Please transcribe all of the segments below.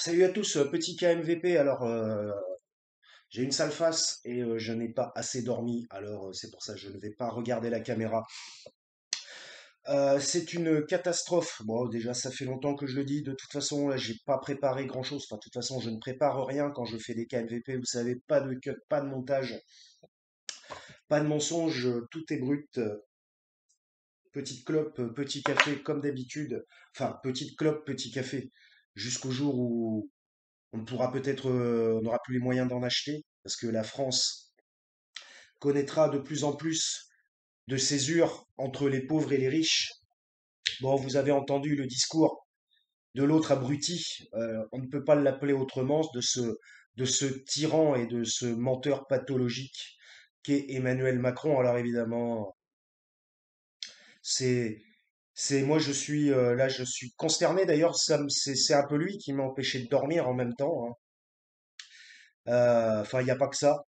Salut à tous, petit KMVP. Alors, j'ai une sale face et je n'ai pas assez dormi. Alors, c'est pour ça que je ne vais pas regarder la caméra. C'est une catastrophe. Bon, déjà, ça fait longtemps que je le dis. De toute façon, là, j'ai pas préparé grand-chose. Enfin, de toute façon, je ne prépare rien quand je fais des KMVP. Vous savez, pas de cut, pas de montage, pas de mensonge. Tout est brut. Petite clope, petit café, comme d'habitude. Enfin, petite clope, petit café. Jusqu'au jour où on pourra peut-être, on n'aura plus les moyens d'en acheter, parce que la France connaîtra de plus en plus de césure entre les pauvres et les riches. Bon, vous avez entendu le discours de l'autre abruti, on ne peut pas l'appeler autrement, de ce tyran et de ce menteur pathologique qu'est Emmanuel Macron. Alors évidemment, c'est, moi je suis là, je suis consterné. D'ailleurs, c'est un peu lui qui m'a empêché de dormir en même temps, hein. Enfin, il n'y a pas que ça.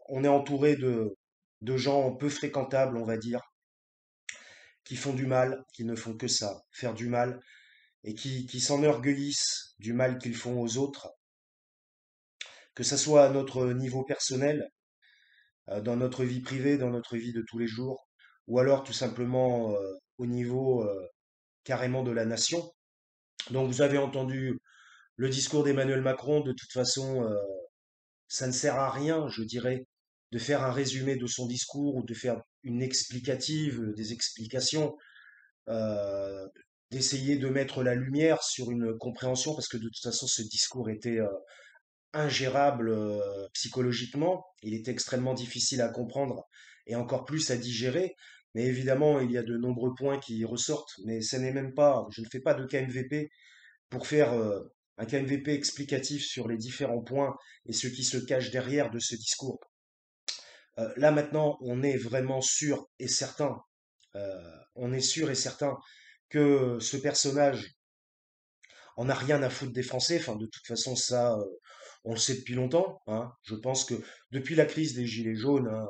On est entouré de gens peu fréquentables, on va dire, qui font du mal, qui ne font que ça, faire du mal, et qui s'enorgueillissent du mal qu'ils font aux autres, que ça soit à notre niveau personnel, dans notre vie privée, dans notre vie de tous les jours, ou alors tout simplement au niveau carrément de la nation. Donc vous avez entendu le discours d'Emmanuel Macron. De toute façon, ça ne sert à rien, je dirais, de faire un résumé de son discours ou de faire une explicative, des explications, euh, d'essayer de mettre la lumière sur une compréhension, parce que de toute façon, ce discours était ingérable psychologiquement. Il était extrêmement difficile à comprendre et encore plus à digérer. Mais évidemment, il y a de nombreux points qui ressortent. Mais ce n'est même pas, je ne fais pas de KMVP pour faire un KMVP explicatif sur les différents points et ce qui se cache derrière de ce discours. Là maintenant, on est vraiment sûr et certain, on est sûr et certain que ce personnage en a rien à foutre des Français. Enfin, de toute façon, ça, on le sait depuis longtemps, hein. Je pense que depuis la crise des Gilets jaunes, hein,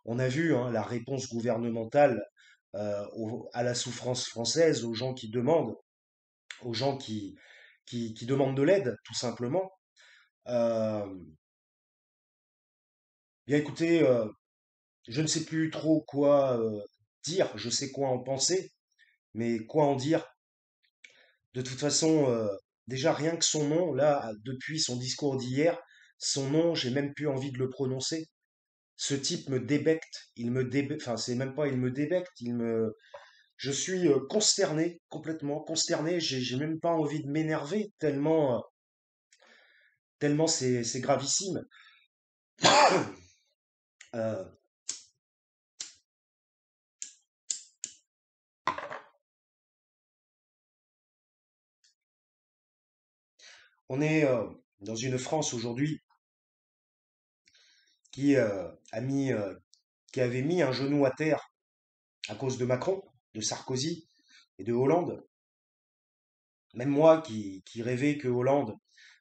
on a vu, hein, la réponse gouvernementale à la souffrance française, aux gens qui demandent, aux gens qui demandent de l'aide, tout simplement. Euh, Bien écoutez, je ne sais plus trop quoi dire, je sais quoi en penser, mais quoi en dire? De toute façon, déjà rien que son nom, là, depuis son discours d'hier, son nom, j'ai même plus envie de le prononcer. Ce type me débecte, enfin c'est même pas il me débecte, je suis consterné, complètement consterné. J'ai même pas envie de m'énerver tellement c'est gravissime. Euh, on est dans une France aujourd'hui qui qui avait mis un genou à terre à cause de Macron, de Sarkozy et de Hollande. Même moi qui rêvais que Hollande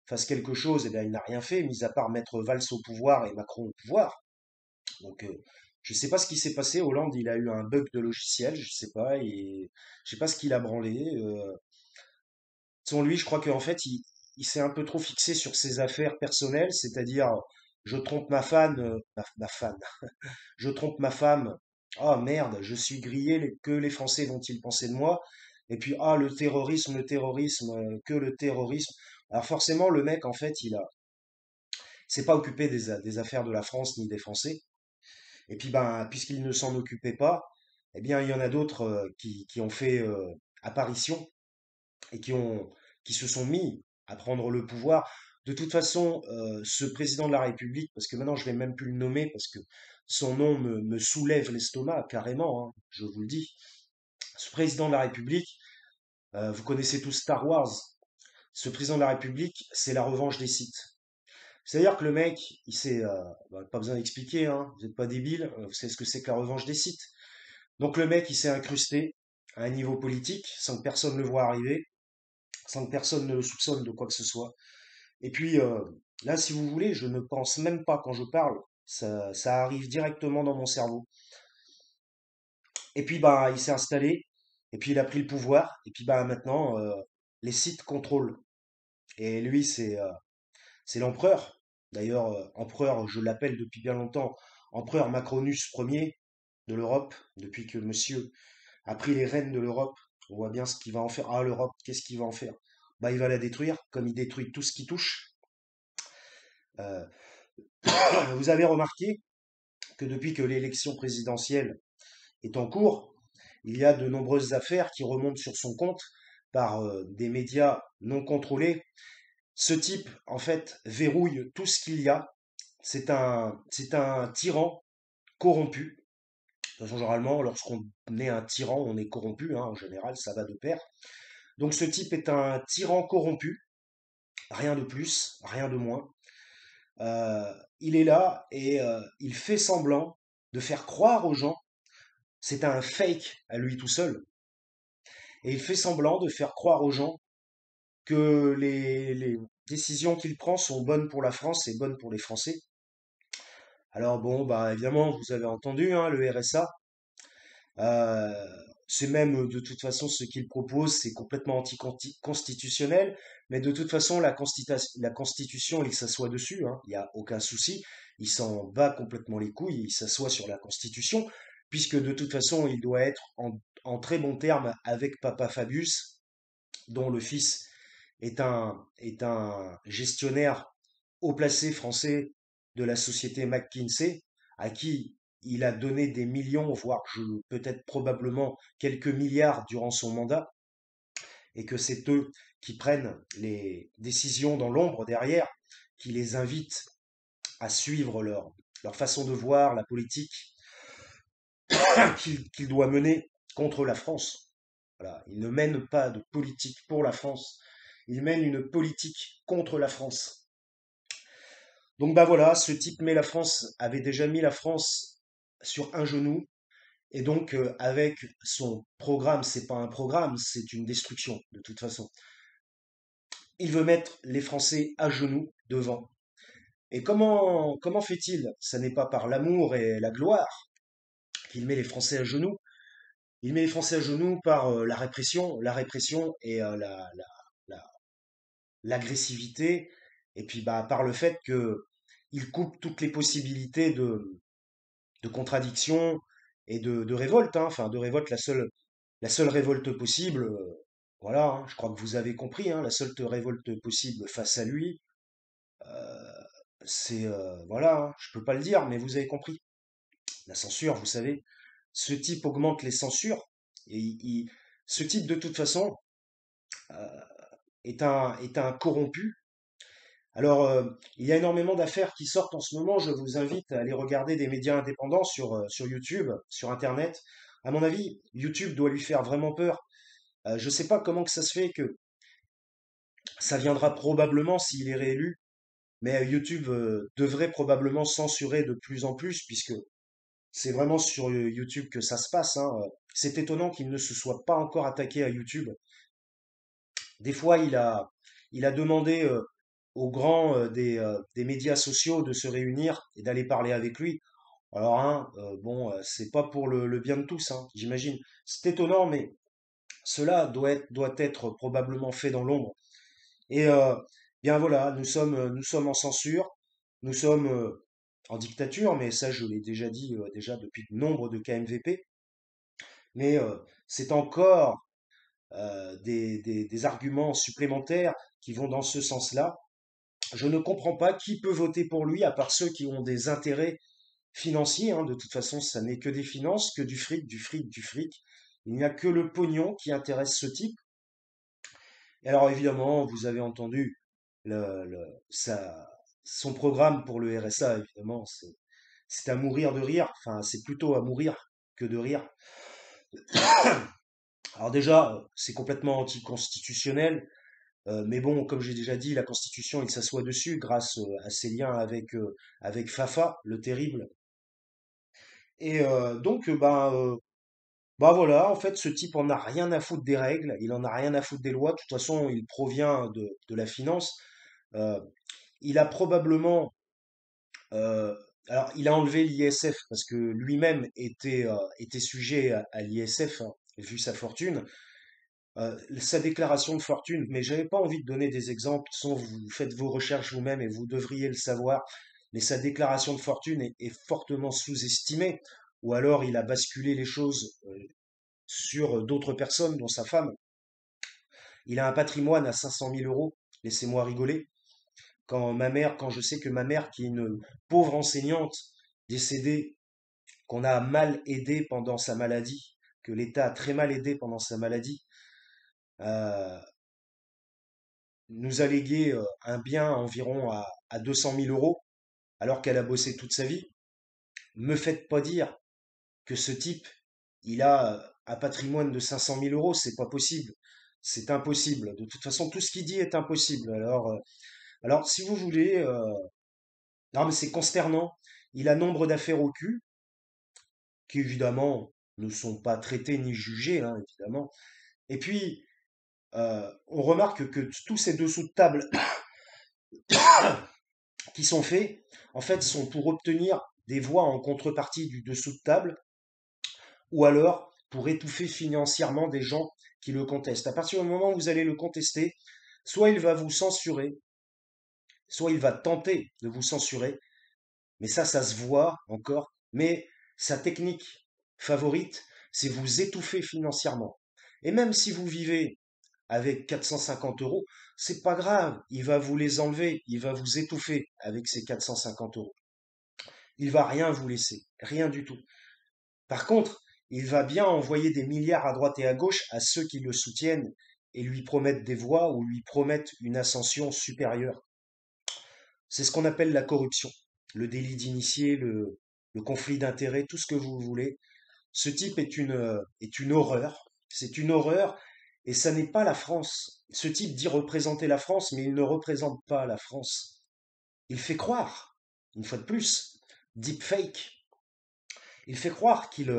fasse quelque chose, eh bien, il n'a rien fait, mis à part mettre Valls au pouvoir et Macron au pouvoir. Donc, je ne sais pas ce qui s'est passé. Hollande, il a eu un bug de logiciel, je sais pas, et je sais pas ce qu'il a branlé. Selon lui, je crois qu'en fait, il s'est un peu trop fixé sur ses affaires personnelles, c'est-à-dire, je trompe ma fan, ma fan, je trompe ma femme. Ah merde, je suis grillé, que les Français vont-ils penser de moi? Et puis, ah, le terrorisme, que le terrorisme. Alors forcément, le mec, en fait, s'est pas occupé des affaires de la France ni des Français. Et puis, ben, puisqu'il ne s'en occupait pas, eh bien, il y en a d'autres qui ont fait apparition et qui se sont mis à prendre le pouvoir. De toute façon, ce président de la République, parce que maintenant je vais même plus le nommer, parce que son nom me soulève l'estomac carrément, hein, je vous le dis. Ce président de la République, vous connaissez tous Star Wars. Ce président de la République, c'est la revanche des Sith. C'est-à-dire que le mec, il s'est, pas besoin d'expliquer, hein, vous n'êtes pas débile, vous savez ce que c'est que la revanche des Sith. Donc le mec, il s'est incrusté à un niveau politique sans que personne ne le voie arriver, sans que personne ne le soupçonne de quoi que ce soit. Et puis là, si vous voulez, je ne pense même pas quand je parle, ça arrive directement dans mon cerveau. Et puis bah, il s'est installé, et puis il a pris le pouvoir, et puis bah maintenant, les sites contrôlent. Et lui, c'est l'empereur. D'ailleurs, empereur, je l'appelle depuis bien longtemps, empereur Macronus Ier de l'Europe, depuis que monsieur a pris les rênes de l'Europe. On voit bien ce qu'il va en faire. Ah, l'Europe, qu'est-ce qu'il va en faire? Bah, il va la détruire, comme il détruit tout ce qui touche. Euh, vous avez remarqué que depuis que l'élection présidentielle est en cours, il y a de nombreuses affaires qui remontent sur son compte par des médias non contrôlés. Ce type, en fait, verrouille tout ce qu'il y a. C'est un tyran corrompu. De toute façon, généralement, lorsqu'on est un tyran, on est corrompu, hein, en général, ça va de pair. Donc ce type est un tyran corrompu, rien de plus, rien de moins. Il est là et il fait semblant de faire croire aux gens, c'est un fake à lui tout seul, et il fait semblant de faire croire aux gens que les décisions qu'il prend sont bonnes pour la France et bonnes pour les Français. Alors bon, bah évidemment, vous avez entendu, hein, le RSA. Euh, c'est même de toute façon ce qu'il propose, c'est complètement anticonstitutionnel, mais de toute façon la Constitution, il s'assoit dessus, hein, il n'y a aucun souci, il s'en bat complètement les couilles, il s'assoit sur la Constitution, puisque de toute façon il doit être en très bon terme avec Papa Fabius, dont le fils est un gestionnaire haut placé français de la société McKinsey, à qui il a donné des millions, voire peut-être probablement quelques milliards durant son mandat, et que c'est eux qui prennent les décisions dans l'ombre derrière, qui les invitent à suivre leur façon de voir la politique qu'il doit mener contre la France. Voilà. Il ne mène pas de politique pour la France, il mène une politique contre la France. Donc bah voilà, ce type avait déjà mis la France sur un genou, et donc avec son programme, c'est pas un programme, c'est une destruction de toute façon. Il veut mettre les Français à genoux devant. Et comment fait-il? Ça n'est pas par l'amour et la gloire qu'il met les Français à genoux. Il met les Français à genoux par la répression et la- l'agressivité, et puis bah par le fait que il coupe toutes les possibilités de contradiction et de révolte, hein. Enfin de révolte, la seule révolte possible, voilà, hein, je crois que vous avez compris, hein, la seule révolte possible face à lui, euh, c'est, voilà, hein, je peux pas le dire, mais vous avez compris. La censure, vous savez, ce type augmente les censures, et ce type de toute façon euh, est un corrompu. Alors, il y a énormément d'affaires qui sortent en ce moment. Je vous invite à aller regarder des médias indépendants sur YouTube, sur Internet. À mon avis, YouTube doit lui faire vraiment peur. Je ne sais pas comment que ça se fait que ça viendra probablement s'il est réélu, mais YouTube devrait probablement censurer de plus en plus, puisque c'est vraiment sur YouTube que ça se passe, hein. C'est étonnant qu'il ne se soit pas encore attaqué à YouTube. Des fois, il a demandé aux grands des médias sociaux de se réunir et d'aller parler avec lui. Alors, hein, bon, c'est pas pour le bien de tous, hein, j'imagine. C'est étonnant, mais cela doit être probablement fait dans l'ombre. Et bien voilà, nous sommes en censure, nous sommes en dictature, mais ça, je l'ai déjà dit déjà depuis nombre de KMVP. Mais c'est encore des arguments supplémentaires qui vont dans ce sens-là. Je ne comprends pas qui peut voter pour lui à part ceux qui ont des intérêts financiers, hein. De toute façon, ça n'est que des finances, que du fric, du fric, du fric. Il n'y a que le pognon qui intéresse ce type. Et alors évidemment, vous avez entendu son programme pour le RSA, évidemment, c'est à mourir de rire. Enfin, c'est plutôt à mourir que de rire. Alors déjà, c'est complètement anticonstitutionnel. Mais bon, comme j'ai déjà dit, la Constitution, il s'assoit dessus grâce à ses liens avec Fafa, le terrible. Et donc, bah voilà, en fait, ce type en a rien à foutre des règles, il en a rien à foutre des lois. De toute façon, il provient de la finance. Euh, il a probablement, euh, alors, il a enlevé l'ISF parce que lui-même était sujet à l'ISF, hein, vu sa fortune. sa déclaration de fortune, mais j'avais pas envie de donner des exemples, sans vous faites vos recherches vous-même et vous devriez le savoir, mais sa déclaration de fortune est fortement sous-estimée, ou alors il a basculé les choses sur d'autres personnes, dont sa femme. Il a un patrimoine à 500 000 euros, laissez-moi rigoler. Quand je sais que ma mère, qui est une pauvre enseignante décédée, qu'on a mal aidée pendant sa maladie, que l'État a très mal aidé pendant sa maladie, euh, nous a légué un bien environ à 200 000 euros, alors qu'elle a bossé toute sa vie. Me faites pas dire que ce type, il a un patrimoine de 500 000 euros, c'est pas possible. C'est impossible. De toute façon, tout ce qu'il dit est impossible. Alors si vous voulez, non, mais c'est consternant. Il a nombre d'affaires au cul, qui évidemment ne sont pas traitées ni jugées, hein, évidemment. Et puis, on remarque que tous ces dessous de table qui sont faits, en fait, sont pour obtenir des voix en contrepartie du dessous de table, ou alors pour étouffer financièrement des gens qui le contestent. À partir du moment où vous allez le contester, soit il va vous censurer, soit il va tenter de vous censurer, mais ça se voit encore. Mais sa technique favorite, c'est vous étouffer financièrement. Et même si vous vivez avec 450 euros, c'est pas grave, il va vous les enlever, il va vous étouffer avec ces 450 euros. Il va rien vous laisser, rien du tout. Par contre, il va bien envoyer des milliards à droite et à gauche à ceux qui le soutiennent et lui promettent des voix ou lui promettent une ascension supérieure. C'est ce qu'on appelle la corruption, le délit d'initié, le conflit d'intérêts, tout ce que vous voulez. Ce type est une horreur. C'est une horreur et ça n'est pas la France. Ce type dit représenter la France, mais il ne représente pas la France. Il fait croire, une fois de plus, deepfake, il fait croire qu'il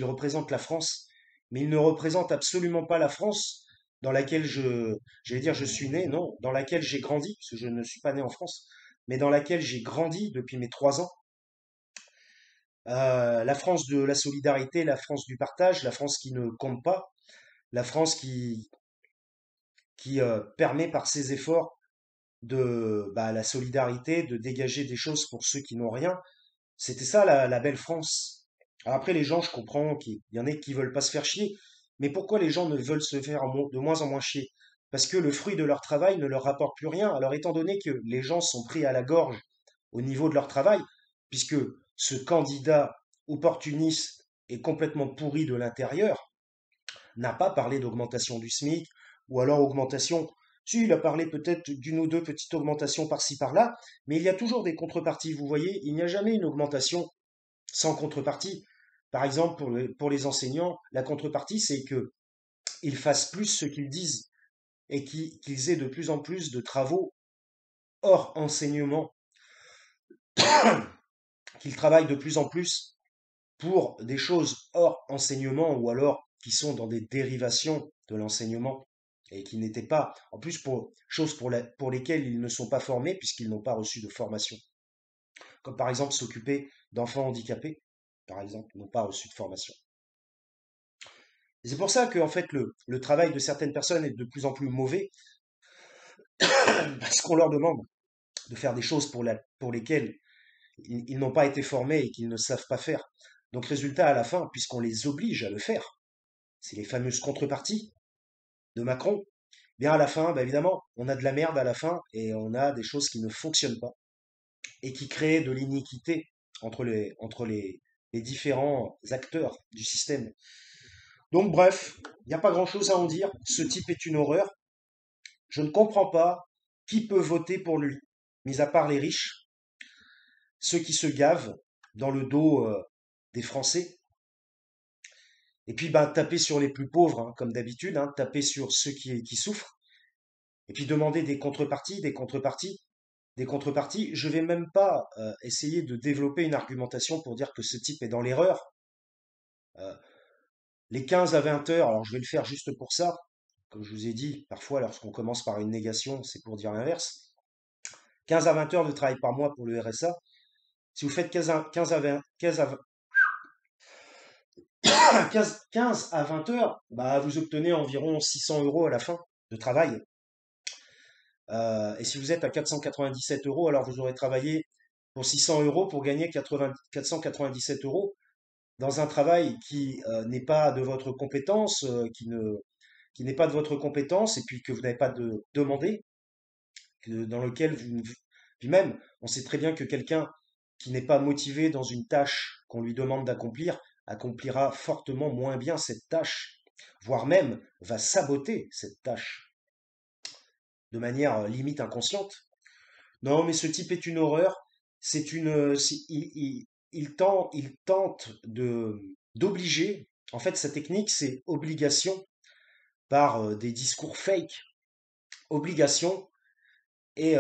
représente la France, mais il ne représente absolument pas la France dans laquelle j'allais dire je suis né, non, dans laquelle j'ai grandi, parce que je ne suis pas né en France, mais dans laquelle j'ai grandi depuis mes 3 ans. La France de la solidarité, la France du partage, la France qui ne compte pas, la France qui permet par ses efforts de la solidarité, de dégager des choses pour ceux qui n'ont rien. C'était ça la belle France. Alors après, les gens, je comprends qu'il y en a qui veulent pas se faire chier, mais pourquoi les gens ne veulent se faire de moins en moins chier? Parce que le fruit de leur travail ne leur rapporte plus rien. Alors étant donné que les gens sont pris à la gorge au niveau de leur travail, puisque ce candidat opportuniste est complètement pourri de l'intérieur, n'a pas parlé d'augmentation du SMIC, ou alors augmentation. Si, il a parlé peut-être d'une ou deux petites augmentations par-ci par-là, mais il y a toujours des contreparties. Vous voyez, il n'y a jamais une augmentation sans contrepartie. Par exemple, pour les enseignants, la contrepartie, c'est qu'ils fassent plus ce qu'ils disent et qu'ils aient de plus en plus de travaux hors enseignement, qu'ils travaillent de plus en plus pour des choses hors enseignement ou alors qui sont dans des dérivations de l'enseignement et qui n'étaient pas, en plus pour choses pour lesquelles ils ne sont pas formés puisqu'ils n'ont pas reçu de formation. Comme par exemple s'occuper d'enfants handicapés, par exemple, n'ont pas reçu de formation. Et c'est pour ça que en fait le travail de certaines personnes est de plus en plus mauvais parce qu'on leur demande de faire des choses pour lesquelles ils n'ont pas été formés et qu'ils ne savent pas faire. Donc résultat à la fin, puisqu'on les oblige à le faire, c'est les fameuses contreparties de Macron, bien à la fin, évidemment, on a de la merde à la fin et on a des choses qui ne fonctionnent pas et qui créent de l'iniquité entre les différents acteurs du système. Donc bref, il n'y a pas grand-chose à en dire. Ce type est une horreur. Je ne comprends pas qui peut voter pour lui, mis à part les riches, ceux qui se gavent dans le dos des Français. Et puis taper sur les plus pauvres, hein, comme d'habitude, hein, taper sur ceux qui souffrent. Et puis demander des contreparties, des contreparties, des contreparties. Je vais même pas essayer de développer une argumentation pour dire que ce type est dans l'erreur. Euh, les 15 à 20 heures, alors je vais le faire juste pour ça. Comme je vous ai dit, parfois lorsqu'on commence par une négation, c'est pour dire l'inverse. 15 à 20 heures de travail par mois pour le RSA. Si vous faites 15 à 20, 15 à 20 heures, bah, vous obtenez environ 600 euros à la fin de travail. Et si vous êtes à 497 euros, alors vous aurez travaillé pour 600 euros pour gagner 497 euros dans un travail qui n'est pas de votre compétence, qui n'est pas de votre compétence, et puis que vous n'avez pas demandé, dans lequel vous... Puis même, on sait très bien que quelqu'un qui n'est pas motivé dans une tâche qu'on lui demande d'accomplir, accomplira fortement moins bien cette tâche, voire même va saboter cette tâche de manière limite inconsciente. Non, mais ce type est une horreur. Il tente d'obliger. En fait, sa technique, c'est obligation par des discours fake, obligation, et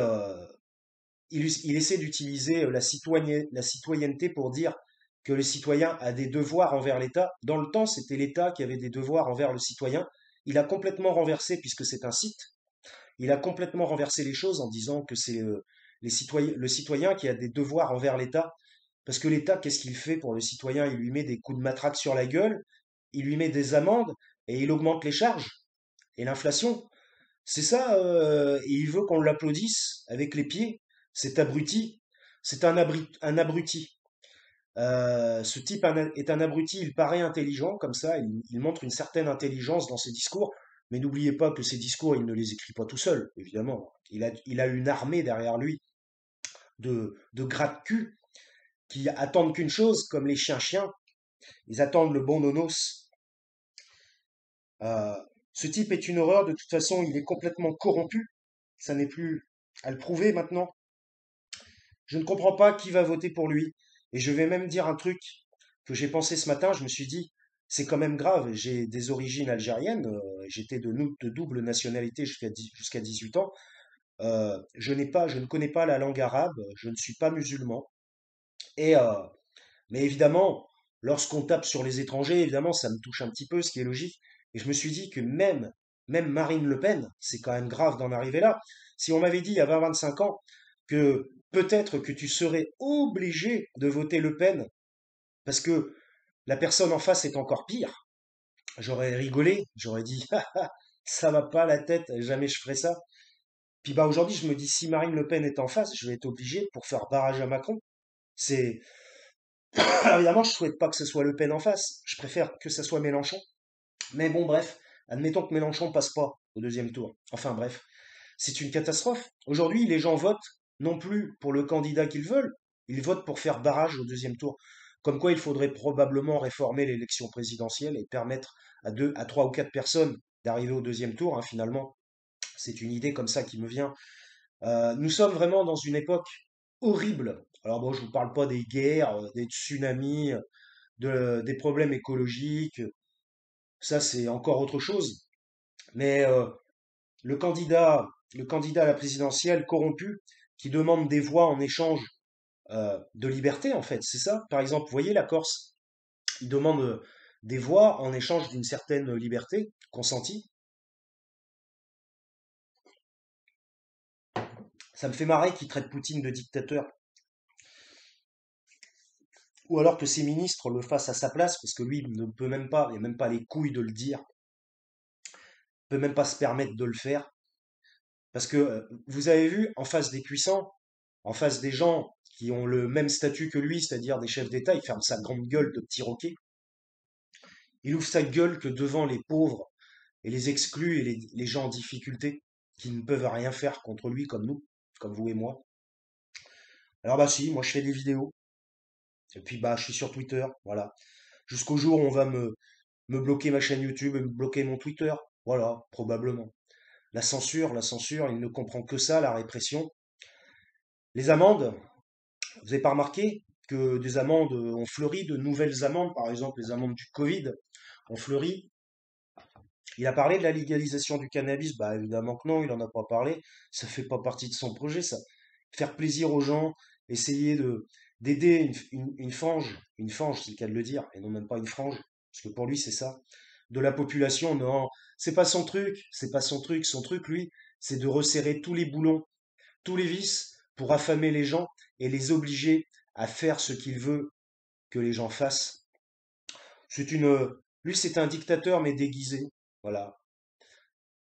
il essaie d'utiliser la citoyenneté pour dire que le citoyen a des devoirs envers l'État. Dans le temps, c'était l'État qui avait des devoirs envers le citoyen. Il a complètement renversé, puisque c'est un site, il a complètement renversé les choses en disant que c'est le citoyen qui a des devoirs envers l'État. Parce que l'État, qu'est-ce qu'il fait pour le citoyen? Il lui met des coups de matraque sur la gueule, il lui met des amendes et il augmente les charges et l'inflation. C'est ça, et il veut qu'on l'applaudisse avec les pieds. Cet abruti, c'est un abruti. Ce type est un abruti, il paraît intelligent comme ça, il montre une certaine intelligence dans ses discours, mais n'oubliez pas que ses discours, il ne les écrit pas tout seul, évidemment. Il a une armée derrière lui de gratte-cul qui attendent qu'une chose, comme les chiens-chiens, ils attendent le bon nonos. Euh, Ce type est une horreur, de toute façon, il est complètement corrompu, ça n'est plus à le prouver maintenant. Je ne comprends pas qui va voter pour lui. Et je vais même dire un truc que j'ai pensé ce matin, je me suis dit, c'est quand même grave, j'ai des origines algériennes, j'étais de double nationalité jusqu'à 18 ans. Je ne connais pas la langue arabe, je ne suis pas musulman. Et, mais évidemment, lorsqu'on tape sur les étrangers, évidemment, ça me touche un petit peu, ce qui est logique. Et je me suis dit que même Marine Le Pen, c'est quand même grave d'en arriver là. Si on m'avait dit il y a 20-25 ans que peut-être que tu serais obligé de voter Le Pen parce que la personne en face est encore pire, j'aurais rigolé, j'aurais dit, ah, ah, ça va pas la tête, jamais je ferai ça. Puis bah aujourd'hui, je me dis, si Marine Le Pen est en face, je vais être obligé pour faire barrage à Macron. C'est Alors évidemment, je souhaite pas que ce soit Le Pen en face. Je préfère que ce soit Mélenchon. Mais bon, bref, admettons que Mélenchon passe pas au deuxième tour. Enfin bref, c'est une catastrophe. Aujourd'hui, les gens votent non plus pour le candidat qu'ils veulent, ils votent pour faire barrage au deuxième tour. Comme quoi, il faudrait probablement réformer l'élection présidentielle et permettre à trois ou quatre personnes d'arriver au deuxième tour, hein, finalement. C'est une idée comme ça qui me vient. Nous sommes vraiment dans une époque horrible. Alors bon, je vous parle pas des guerres, des tsunamis, des problèmes écologiques. Ça, c'est encore autre chose. Mais le candidat à la présidentielle corrompu qui demande des voix en échange de liberté, en fait, c'est ça. Par exemple, vous voyez la Corse, il demande des voix en échange d'une certaine liberté consentie. Ça me fait marrer qu'il traite Poutine de dictateur. Ou alors que ses ministres le fassent à sa place, parce que lui il ne peut même pas, il n'a même pas les couilles de le dire, il peut même pas se permettre de le faire. Parce que vous avez vu, en face des puissants, en face des gens qui ont le même statut que lui, c'est-à-dire des chefs d'État, il ferme sa grande gueule de petit roquet. Il ouvre sa gueule que devant les pauvres et les exclus et les gens en difficulté qui ne peuvent rien faire contre lui comme nous, comme vous et moi. Alors bah si, moi je fais des vidéos. Et puis bah je suis sur Twitter, voilà. Jusqu'au jour où on va me bloquer ma chaîne YouTube et me bloquer mon Twitter. Voilà, probablement. La censure, il ne comprend que ça, la répression. Les amendes, vous n'avez pas remarqué que des amendes ont fleuri, de nouvelles amendes, par exemple les amendes du Covid ont fleuri. Il a parlé de la légalisation du cannabis, bah évidemment que non, il n'en a pas parlé. Ça fait pas partie de son projet, ça. Faire plaisir aux gens, essayer de d'aider une fange, c'est le cas de le dire, et non même pas une frange, parce que pour lui c'est ça, de la population, non, c'est pas son truc, c'est pas son truc. Son truc, lui, c'est de resserrer tous les boulons, tous les vices, pour affamer les gens et les obliger à faire ce qu'il veut que les gens fassent. Lui, c'est un dictateur, mais déguisé. Voilà.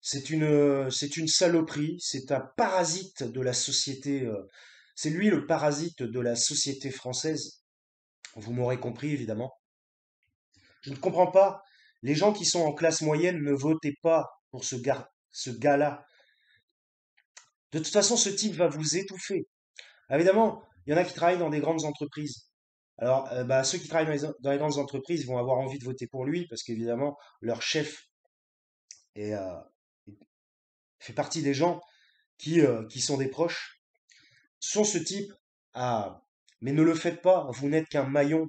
C'est une saloperie, c'est un parasite de la société. C'est lui le parasite de la société française. Vous m'aurez compris, évidemment. Je ne comprends pas. Les gens qui sont en classe moyenne ne votez pas pour ce gars-là. De toute façon, ce type va vous étouffer. Évidemment, il y en a qui travaillent dans des grandes entreprises. Alors, bah, ceux qui travaillent dans les grandes entreprises vont avoir envie de voter pour lui parce qu'évidemment, leur chef est, fait partie des gens qui sont des proches. Sont ce type. Ah, mais ne le faites pas. Vous n'êtes qu'un maillon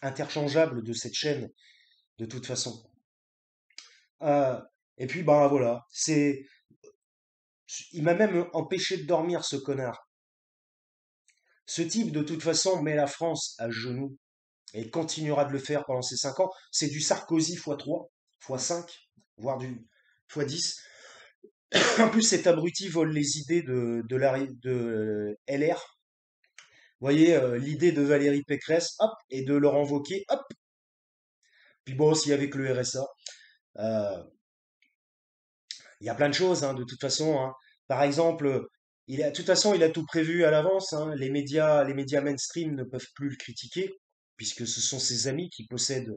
interchangeable de cette chaîne, de toute façon. Euh, et puis, bah voilà. Il m'a même empêché de dormir, ce connard. Ce type, de toute façon, met la France à genoux. Et il continuera de le faire pendant ces 5 ans. C'est du Sarkozy x3, x5, voire du x10. En plus, cet abruti vole les idées de LR. Vous voyez, l'idée de Valérie Pécresse, hop, et de Laurent Wauquiez, hop. Puis bon, aussi avec le RSA. euh, Il y a plein de choses, hein, de toute façon, hein. Par exemple, de toute façon, il a tout prévu à l'avance, hein. Les médias mainstream ne peuvent plus le critiquer, puisque ce sont ses amis qui possèdent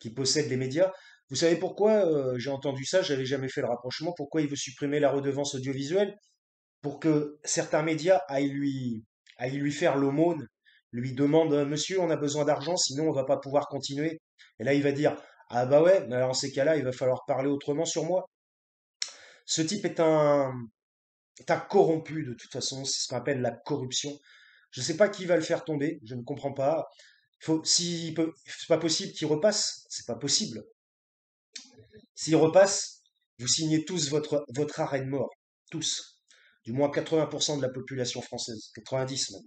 les médias. Vous savez pourquoi j'ai entendu ça, j'avais jamais fait le rapprochement, pourquoi il veut supprimer la redevance audiovisuelle? Pour que certains médias aillent lui faire l'aumône, lui demandent, Monsieur, on a besoin d'argent, sinon on va pas pouvoir continuer. Et là, il va dire, ah bah ouais, mais alors en ces cas-là, il va falloir parler autrement sur moi. Ce type est un corrompu de toute façon, c'est ce qu'on appelle la corruption. Je ne sais pas qui va le faire tomber, je ne comprends pas. C'est pas possible qu'il repasse, c'est pas possible. S'il repasse, vous signez tous votre arrêt de mort. Tous. Du moins 80% de la population française. 90 même.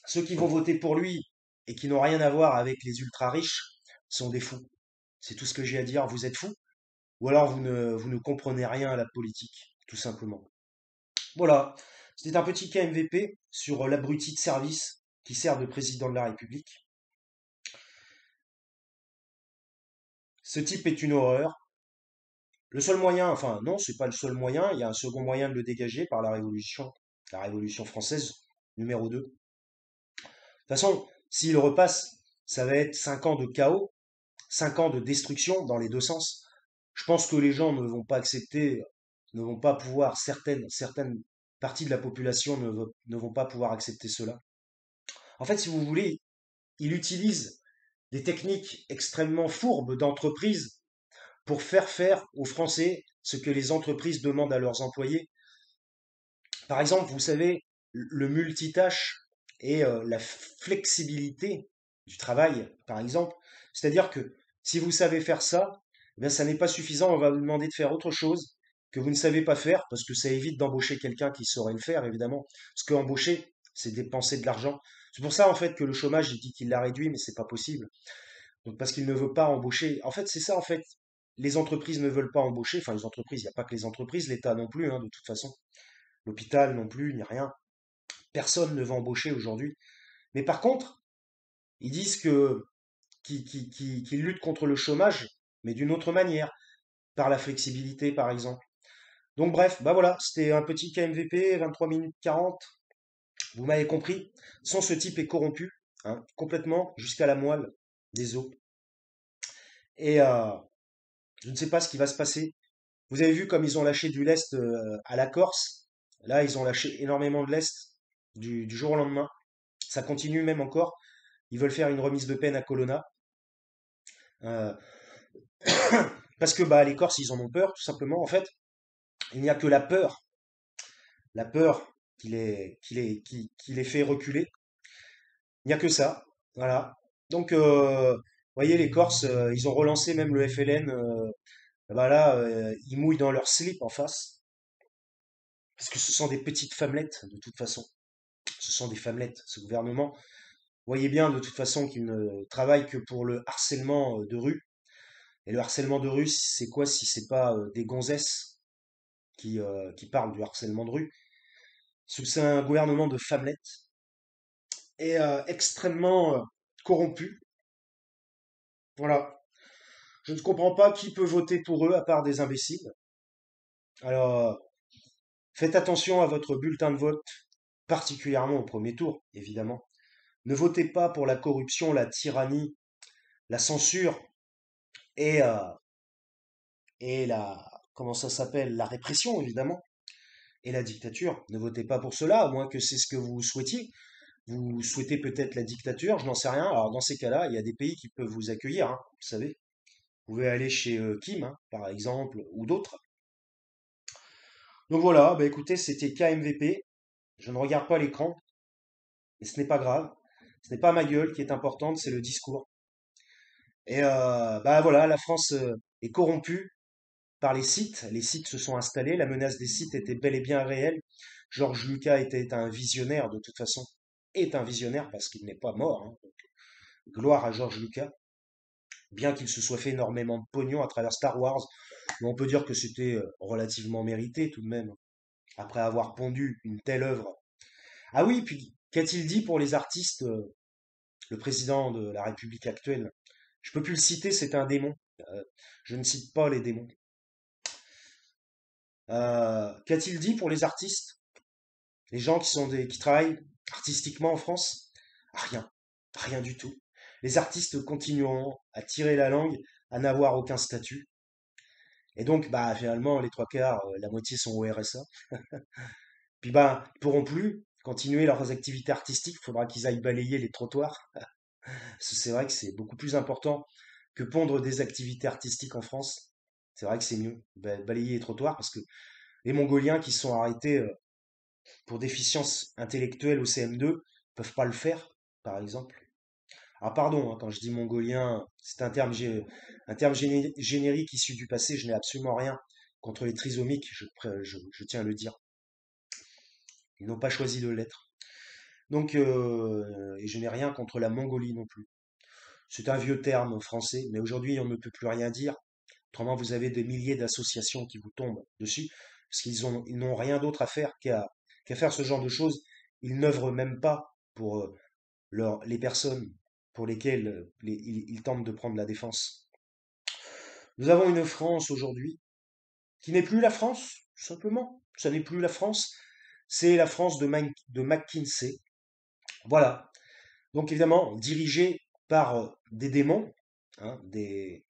Ceux qui vont voter pour lui et qui n'ont rien à voir avec les ultra riches sont des fous. C'est tout ce que j'ai à dire. Vous êtes fous. Ou alors vous ne comprenez rien à la politique, tout simplement. Voilà. C'était un petit cas MVP sur l'abruti de service qui sert de président de la République. Ce type est une horreur. Le seul moyen, enfin non, c'est pas le seul moyen, il y a un second moyen de le dégager par la Révolution française, numéro 2. De toute façon, s'il repasse, ça va être 5 ans de chaos, 5 ans de destruction dans les deux sens. Je pense que les gens ne vont pas accepter, ne vont pas pouvoir, certaines parties de la population ne vont pas pouvoir accepter cela. En fait, si vous voulez, il utilise des techniques extrêmement fourbes d'entreprise pour faire aux Français ce que les entreprises demandent à leurs employés. Par exemple, vous savez, le multitâche et la flexibilité du travail, par exemple. C'est-à-dire que si vous savez faire ça, eh bien, ça n'est pas suffisant, on va vous demander de faire autre chose que vous ne savez pas faire, parce que ça évite d'embaucher quelqu'un qui saurait le faire, évidemment. Parce qu'embaucher, c'est dépenser de l'argent. C'est pour ça, en fait, que le chômage, il dit qu'il l'a réduit, mais c'est pas possible. Donc, parce qu'il ne veut pas embaucher. En fait, c'est ça, en fait. Les entreprises ne veulent pas embaucher. Enfin, les entreprises, il n'y a pas que les entreprises, l'État non plus, hein, de toute façon. L'hôpital non plus, ni rien. Personne ne va embaucher aujourd'hui. Mais par contre, ils disent qu'ils luttent contre le chômage, mais d'une autre manière, par la flexibilité, par exemple. Donc bref, bah voilà, c'était un petit KMVP, 23 minutes 40. Vous m'avez compris. Sans ce type est corrompu, hein, complètement, jusqu'à la moelle des os. Et je ne sais pas ce qui va se passer. Vous avez vu comme ils ont lâché du lest à la Corse. Là, ils ont lâché énormément de lest du jour au lendemain. Ça continue même encore. Ils veulent faire une remise de peine à Colonna. euh, parce que bah, les Corses, ils en ont peur, tout simplement. En fait, il n'y a que la peur qui les fait reculer. Il n'y a que ça. Voilà. Donc, vous voyez, les Corses, ils ont relancé même le FLN. Bah là, ils mouillent dans leur slip en face. Parce que ce sont des petites femmelettes, de toute façon. Ce sont des femmelettes. Ce gouvernement, vous voyez bien, de toute façon, qu'il ne travaille que pour le harcèlement de rue. Et le harcèlement de rue, c'est quoi si c'est pas des gonzesses qui parlent du harcèlement de rue? C'est un gouvernement de femmelettes et extrêmement. corrompus. Voilà. Je ne comprends pas qui peut voter pour eux à part des imbéciles. Alors, faites attention à votre bulletin de vote, particulièrement au premier tour, évidemment. Ne votez pas pour la corruption, la tyrannie, la censure et, euh, et la, comment ça s'appelle, la répression, évidemment, et la dictature. Ne votez pas pour cela, à moins que c'est ce que vous souhaitiez. Vous souhaitez peut-être la dictature, je n'en sais rien. Alors, dans ces cas-là, il y a des pays qui peuvent vous accueillir, hein, vous savez. Vous pouvez aller chez Kim, hein, par exemple, ou d'autres. Donc voilà, bah écoutez, c'était KMVP. Je ne regarde pas l'écran, mais ce n'est pas grave. Ce n'est pas ma gueule qui est importante, c'est le discours. Et bah voilà, la France est corrompue par les sites. Les sites se sont installés. La menace des sites était bel et bien réelle. Georges Lucas était un visionnaire de toute façon. Est un visionnaire parce qu'il n'est pas mort, hein. Donc, gloire à Georges Lucas. Bien qu'il se soit fait énormément de pognon à travers Star Wars, mais on peut dire que c'était relativement mérité tout de même, après avoir pondu une telle œuvre. Ah oui, puis qu'a-t-il dit pour les artistes, le président de la République actuelle? Je peux plus le citer, c'est un démon. Je ne cite pas les démons. Qu'a-t-il dit pour les artistes? Les gens qui travaillent artistiquement en France? Rien. Rien du tout. Les artistes continueront à tirer la langue, à n'avoir aucun statut. Et donc, bah, finalement, les trois quarts, la moitié sont au RSA. Puis, bah, ils pourront plus continuer leurs activités artistiques. Il faudra qu'ils aillent balayer les trottoirs. Parce que c'est vrai que c'est beaucoup plus important que pondre des activités artistiques en France. C'est vrai que c'est mieux, balayer les trottoirs, parce que les Mongoliens qui sont arrêtés pour déficience intellectuelle au CM2 peuvent pas le faire, par exemple. Ah pardon, hein, quand je dis mongolien, c'est un terme générique issu du passé, je n'ai absolument rien contre les trisomiques, je tiens à le dire. Ils n'ont pas choisi de l'être. Donc, et je n'ai rien contre la Mongolie non plus. C'est un vieux terme français, mais aujourd'hui on ne peut plus rien dire. Autrement, vous avez des milliers d'associations qui vous tombent dessus, parce ils n'ont rien d'autre à faire qu'à faire ce genre de choses. Ils n'œuvrent même pas pour les personnes pour lesquelles ils tentent de prendre la défense. Nous avons une France aujourd'hui qui n'est plus la France, tout simplement. Ça n'est plus la France, c'est la France de McKinsey. Voilà. Donc évidemment, dirigée par des démons, hein, des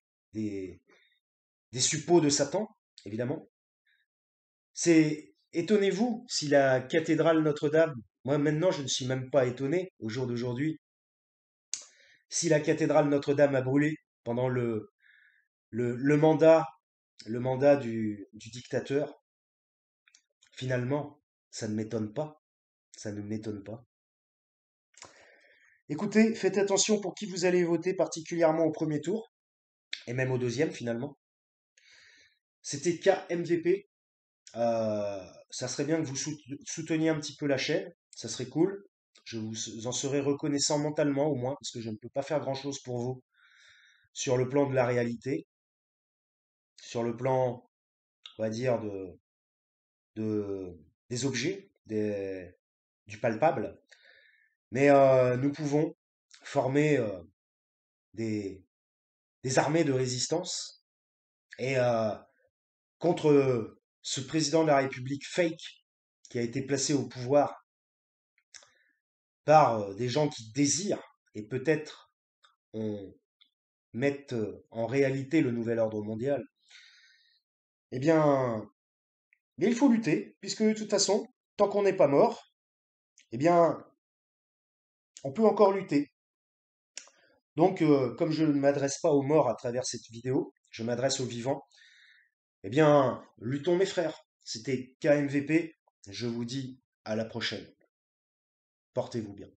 suppôts de Satan, évidemment. Étonnez-vous si la cathédrale Notre-Dame, moi maintenant je ne suis même pas étonné au jour d'aujourd'hui, si la cathédrale Notre-Dame a brûlé pendant le mandat, le mandat du dictateur, finalement, ça ne m'étonne pas. Ça ne m'étonne pas. Écoutez, faites attention pour qui vous allez voter, particulièrement au premier tour, et même au deuxième finalement. C'était KMVP. Ça serait bien que vous souteniez un petit peu la chaîne, ça serait cool. Je vous en serais reconnaissant mentalement au moins, parce que je ne peux pas faire grand-chose pour vous sur le plan de la réalité, sur le plan, on va dire, des objets, du palpable. Mais nous pouvons former des, des armées de résistance et contre ce président de la République fake qui a été placé au pouvoir par des gens qui désirent et peut-être on mette en réalité le nouvel ordre mondial, eh bien, il faut lutter, puisque de toute façon, tant qu'on n'est pas mort, eh bien, on peut encore lutter. Donc, comme je ne m'adresse pas aux morts à travers cette vidéo, je m'adresse aux vivants, eh bien, luttons mes frères. C'était KMVP, je vous dis à la prochaine. Portez-vous bien.